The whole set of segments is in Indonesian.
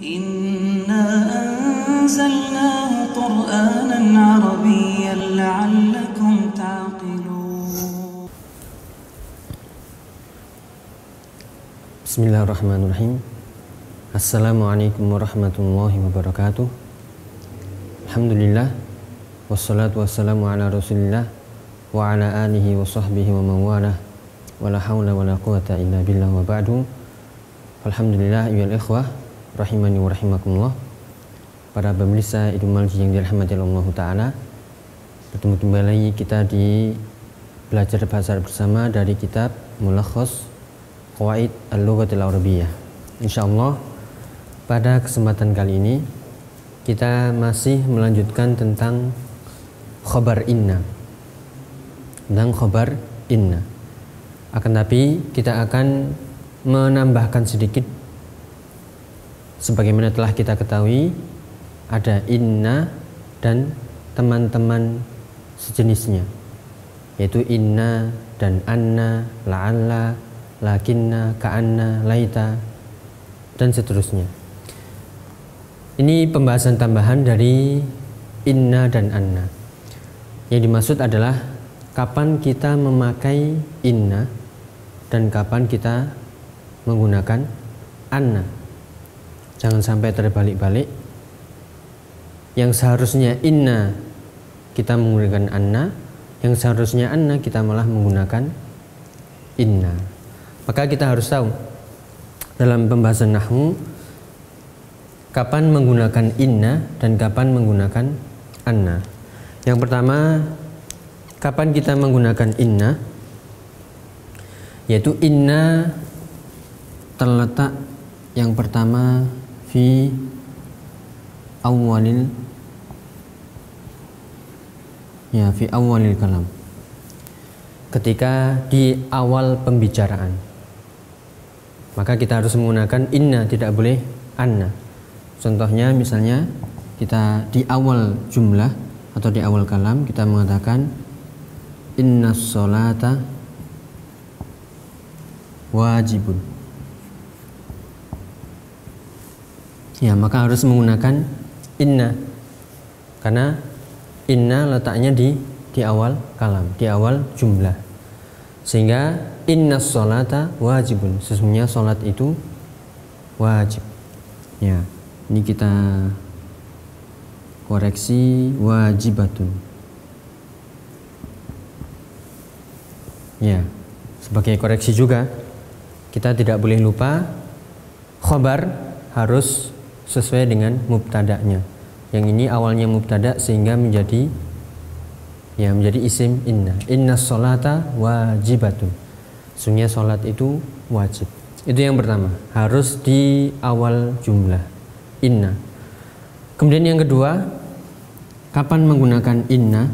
إنا أنزلناه قرآنا عربيا لعلكم تعقلون. Bismillahirrahmanirrahim. Assalamualaikum warahmatullahi wabarakatuh. Alhamdulillah, wassalatu wassalamu ala rasulillah wa ala alihi wa sahbihi wa mawalah, wa la hawla wa la quwata illa billah wa ba'du. Alhamdulillah, ayyuhal ikhwah rahimani wa rahimakumullah. Para pemirsa Idul Malji yang dirahmati Allah Ta'ala, bertemu kembali kita di belajar bahasa Arab bersama dari kitab Mulakhas Qawaid Al-Lughatil Arabiyyah. Insyaallah pada kesempatan kali ini kita masih melanjutkan tentang khabar inna. Tentang khabar inna. Akan tapi kita akan menambahkan sedikit. Sebagaimana telah kita ketahui, ada inna dan teman-teman sejenisnya, yaitu inna dan anna, la'alla, lakinna, ka'anna, laita, dan seterusnya. Ini pembahasan tambahan dari inna dan anna. Yang dimaksud adalah kapan kita memakai inna dan kapan kita menggunakan anna. Jangan sampai terbalik-balik. Yang seharusnya inna kita menggunakan anna, yang seharusnya anna kita malah menggunakan inna. Maka kita harus tahu dalam pembahasan nahwu kapan menggunakan inna dan kapan menggunakan anna. Yang pertama, kapan kita menggunakan inna, yaitu inna terletak yang pertama fi awalil kalam, ketika di awal pembicaraan, maka kita harus menggunakan inna, tidak boleh anna. Contohnya misalnya kita di awal jumlah atau di awal kalam kita mengatakan innas sholata wajibun. Ya, maka harus menggunakan inna, karena inna letaknya di awal kalam, di awal jumlah. Sehingga innas sholata wajibun, sesungguhnya sholat itu wajib. Ya, ini kita koreksi wajibatun. Ya, sebagai koreksi juga kita tidak boleh lupa khabar harus sesuai dengan mubtada'nya. Yang ini awalnya mubtada sehingga menjadi isim inna. Innas sholata wajibatun. Sesungguhnya sholat itu wajib. Itu yang pertama, harus di awal jumlah inna. Kemudian yang kedua, kapan menggunakan inna,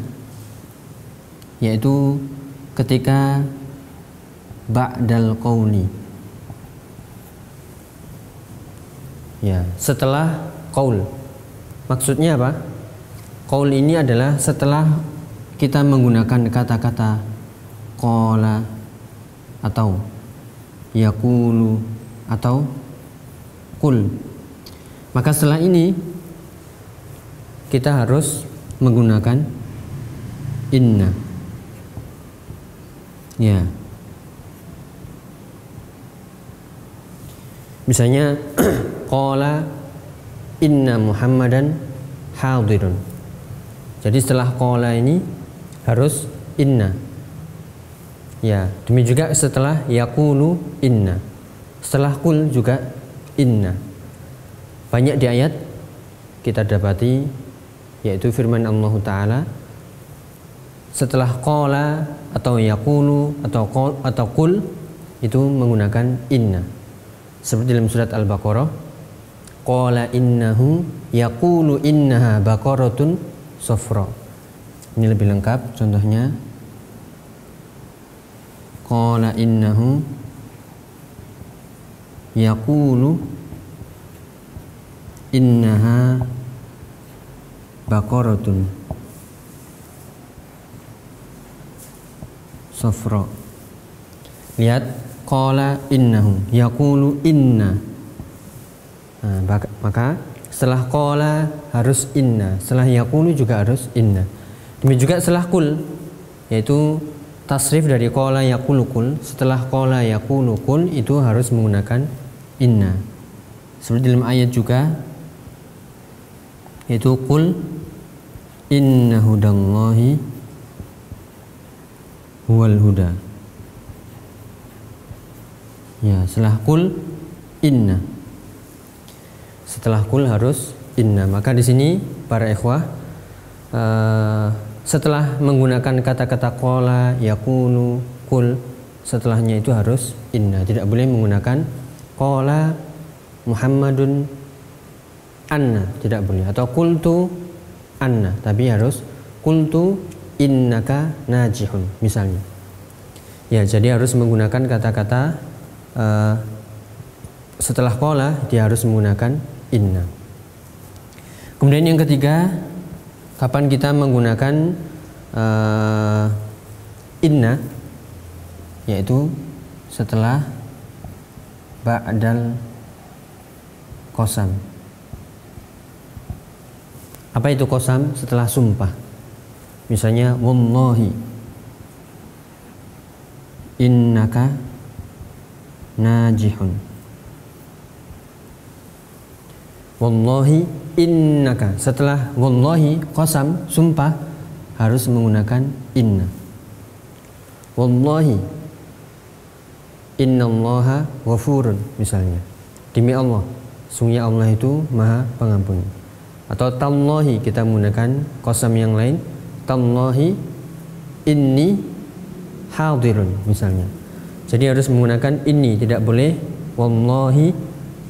yaitu ketika ba'dal qawli. Ya, setelah qaul. Maksudnya apa? Qaul ini adalah setelah kita menggunakan kata-kata qala atau yaqulu atau qul. Maka setelah ini kita harus menggunakan inna. Ya. Misalnya qala inna Muhammadan hadirun. Jadi setelah qala ini harus inna. Ya, demikian juga setelah yaqulu inna. Setelah qul juga inna. Banyak di ayat kita dapati, yaitu firman Allah Ta'ala, setelah qala atau yaqulu atau qul itu menggunakan inna. Seperti dalam surat Al-Baqarah, qala innahu yaqulu innaha baqaratun safra. Ini lebih lengkap contohnya. Qala innahu yaqulu innaha baqaratun safra. Lihat, qala innahu yaqulu inna. Nah, Maka setelah qala harus inna, setelah yaqulu juga harus inna. Demikian juga setelah kul, yaitu tasrif dari qala yaqulu kul. Setelah qala yaqulu kul itu harus menggunakan inna. Seperti dalam ayat juga, yaitu qul inna hudallahi huwal huda. Ya, setelah kul inna. Setelah kul harus inna. Maka di sini para ikhwah, setelah menggunakan kata-kata qala, yakunu, kul, setelahnya itu harus inna. Tidak boleh menggunakan qala Muhammadun anna, tidak boleh. Atau qultu anna, tapi harus qultu innaka najihun misalnya. Ya, jadi harus menggunakan kata-kata setelah qala dia harus menggunakan inna. Kemudian yang ketiga, kapan kita menggunakan inna, yaitu setelah ba'dal qasam. Apa itu qasam? Setelah sumpah. Misalnya wallahi innaka najihun. Wallahi innaka, setelah wallahi qasam sumpah harus menggunakan inna. Wallahi innallaha ghafurun misalnya. Demi Allah, sungguhnya Allah itu Maha Pengampun. Atau tallahi kita menggunakan qasam yang lain, tallahi inni hadirun misalnya. Jadi harus menggunakan inni, tidak boleh wallahi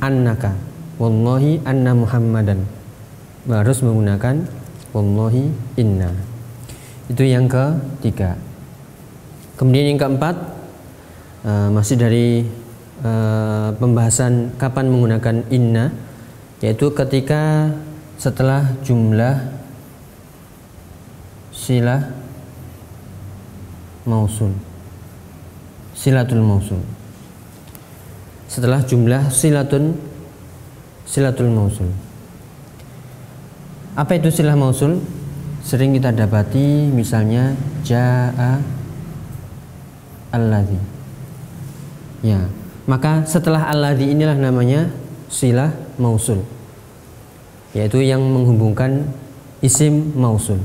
annaka, wallahi anna Muhammadan. Harus menggunakan wallahi inna. Itu yang ketiga. Kemudian yang keempat, masih dari pembahasan kapan menggunakan inna, yaitu ketika setelah jumlah silah mausul, silatul mausul. Setelah jumlah silatul mausul. Apa itu silah mausul? Sering kita dapati misalnya jaa alladzi. Ya, maka setelah alladzi inilah namanya silah mausul, yaitu yang menghubungkan isim mausul.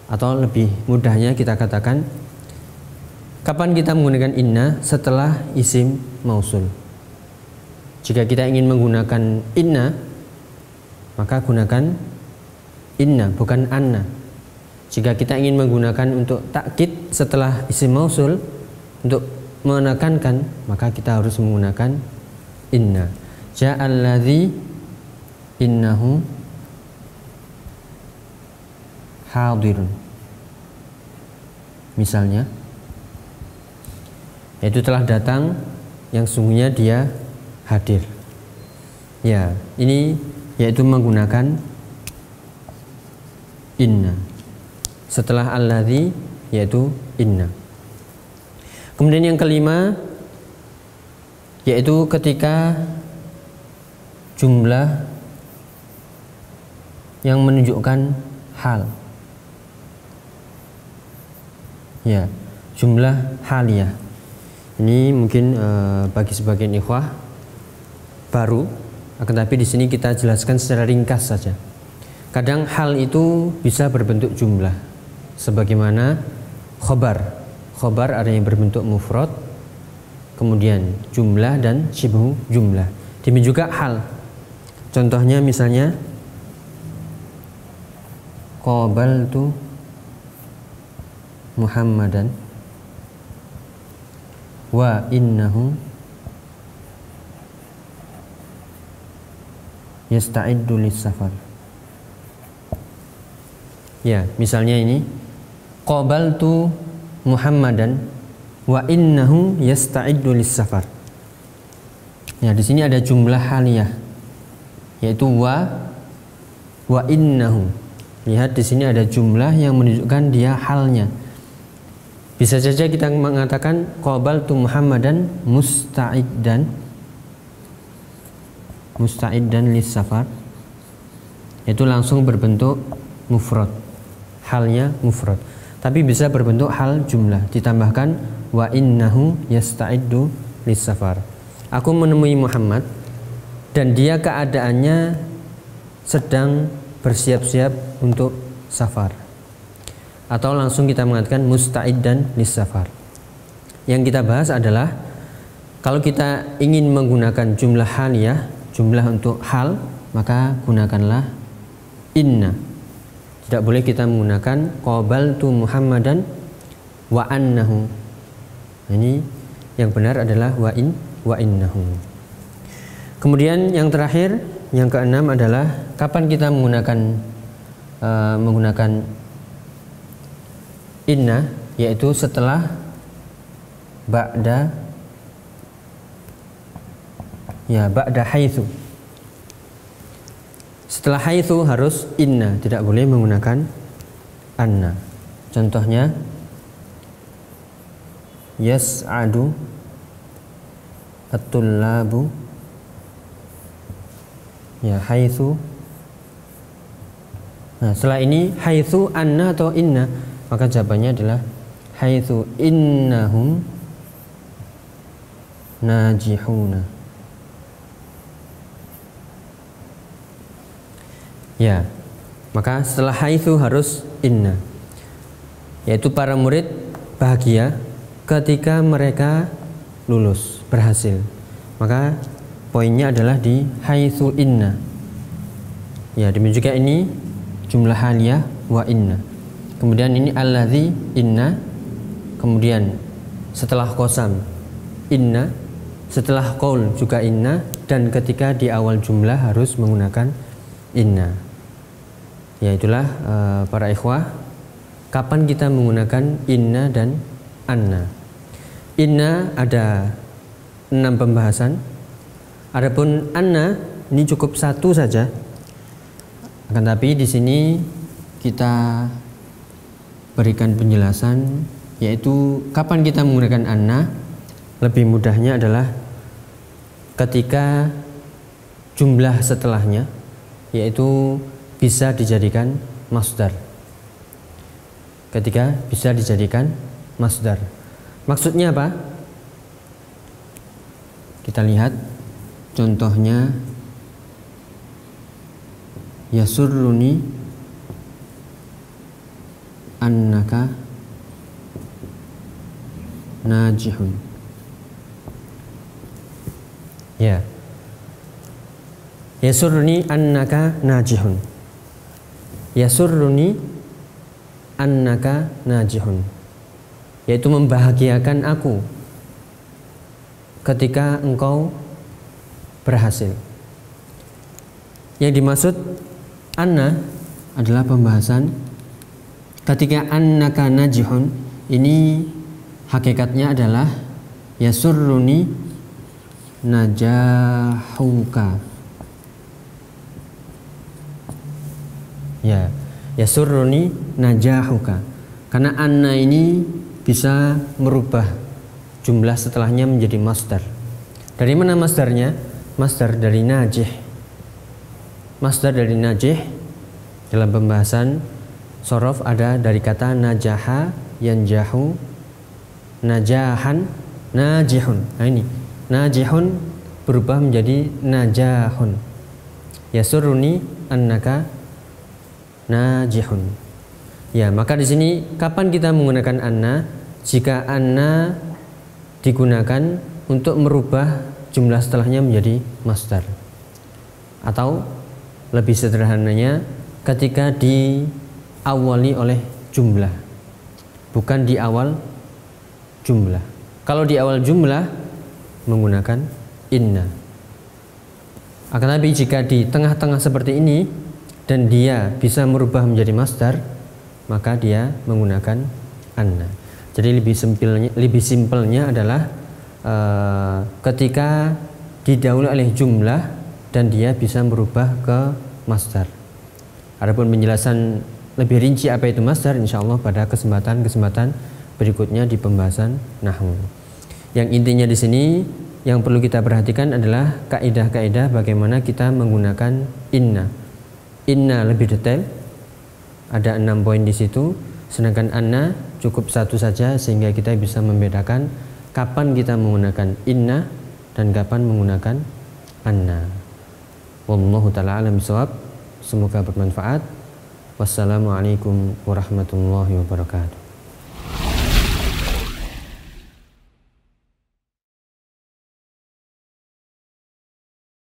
Atau lebih mudahnya kita katakan, kapan kita menggunakan inna? Setelah isim mausul. Jika kita ingin menggunakan inna, maka gunakan inna, bukan anna. Jika kita ingin menggunakan untuk takkid setelah isim mausul, untuk menekankan, maka kita harus menggunakan inna. Ja'alladzi innahu hadirun misalnya, yaitu telah datang yang sungguhnya dia hadir. Ya, ini yaitu menggunakan inna. Setelah alladzi yaitu inna. Kemudian yang kelima, yaitu ketika jumlah yang menunjukkan hal. Ya, jumlah haliyah. Ini mungkin bagi sebagian ikhwah baru, akan tapi di sini kita jelaskan secara ringkas saja. Kadang hal itu bisa berbentuk jumlah, sebagaimana khobar. Khobar ada yang berbentuk mufrad, kemudian jumlah dan syibhu jumlah. Demikian juga hal. Contohnya misalnya qabaltu Muhammadan wa innahu yasta'iddu lis-safar. Ya, misalnya ini qabaltu Muhammadan wa innahu yasta'iddu lis-safar. Ya, di sini ada jumlah haliyah, yaitu wa innahu. Lihat di sini ada jumlah yang menunjukkan dia halnya. Bisa saja kita mengatakan qabaltu Muhammadan musta'iddan musta'iddan lis-safar, itu langsung berbentuk mufrad, halnya mufrad. Tapi bisa berbentuk hal jumlah, ditambahkan wa innahu yasta'iddu lis-safar. Aku menemui Muhammad dan dia keadaannya sedang bersiap-siap untuk safar. Atau langsung kita mengatakan musta'iddan lis-safar. Yang kita bahas adalah kalau kita ingin menggunakan jumlah haliyah, jumlah untuk hal, maka gunakanlah inna. Tidak boleh kita menggunakan qabaltu Muhammadan wa annahu. Ini yang benar adalah wa innahu. Kemudian yang terakhir, yang keenam adalah kapan kita menggunakan inna, yaitu setelah ba'da haitsu. Setelah haitsu harus inna, tidak boleh menggunakan anna. Contohnya yas'adu at-tullabu, ya haitsu. Nah, setelah ini haitsu anna atau inna, maka jawabannya adalah haitsu innahum najihuna. Ya, maka setelah haitsu harus inna, yaitu para murid bahagia ketika mereka lulus, berhasil. Maka poinnya adalah di haitsu inna. Ya, demikian juga ini jumlah haliyah wa inna. Kemudian ini alladzi inna. Kemudian setelah qasam inna, setelah qaul juga inna, dan ketika di awal jumlah harus menggunakan inna. Ya, itulah para ikhwah, kapan kita menggunakan inna dan anna. Inna ada 6 pembahasan. Adapun anna ini cukup 1 saja. Akan tapi di sini kita berikan penjelasan, yaitu kapan kita menggunakan anna. Lebih mudahnya adalah ketika jumlah setelahnya, yaitu bisa dijadikan masdar. Ketika bisa dijadikan masdar. Maksudnya apa? Kita lihat contohnya, yasurruni annaka najihun. Ya. Yasurruni annaka najihun. Yasurruni annaka najihun, yaitu membahagiakan aku ketika engkau berhasil. Yang dimaksud anna adalah pembahasan ketika annaka najihun, ini hakikatnya adalah yasurruni najahuka. Ya, yasurruni najahuka. Karena anna ini bisa merubah jumlah setelahnya menjadi masdar. Dari mana masdarnya? Masdar dari najih. Masdar dari najih dalam pembahasan shorof ada dari kata najaha, yanjahu, najahan, najihun. Nah ini najihun berubah menjadi najahun. Yasurruni annaka najihun. Ya, maka di sini kapan kita menggunakan anna? Jika anna digunakan untuk merubah jumlah setelahnya menjadi masdar. Atau lebih sederhananya ketika diawali oleh jumlah, bukan di awal jumlah. Kalau di awal jumlah menggunakan inna. Akan tapi jika di tengah-tengah seperti ini dan dia bisa merubah menjadi masdar, maka dia menggunakan anna. Jadi lebih simpelnya adalah ketika didahului oleh jumlah dan dia bisa merubah ke masdar. Adapun penjelasan lebih rinci apa itu masdar, insyaallah pada kesempatan berikutnya di pembahasan nahwu. Yang intinya di sini yang perlu kita perhatikan adalah kaidah-kaidah bagaimana kita menggunakan inna. Inna lebih detail, ada 6 poin di situ, sedangkan anna cukup satu saja sehingga kita bisa membedakan kapan kita menggunakan inna dan kapan menggunakan anna. Wallahu ta'ala alam bishawab. Semoga bermanfaat. Wassalamualaikum warahmatullahi wabarakatuh.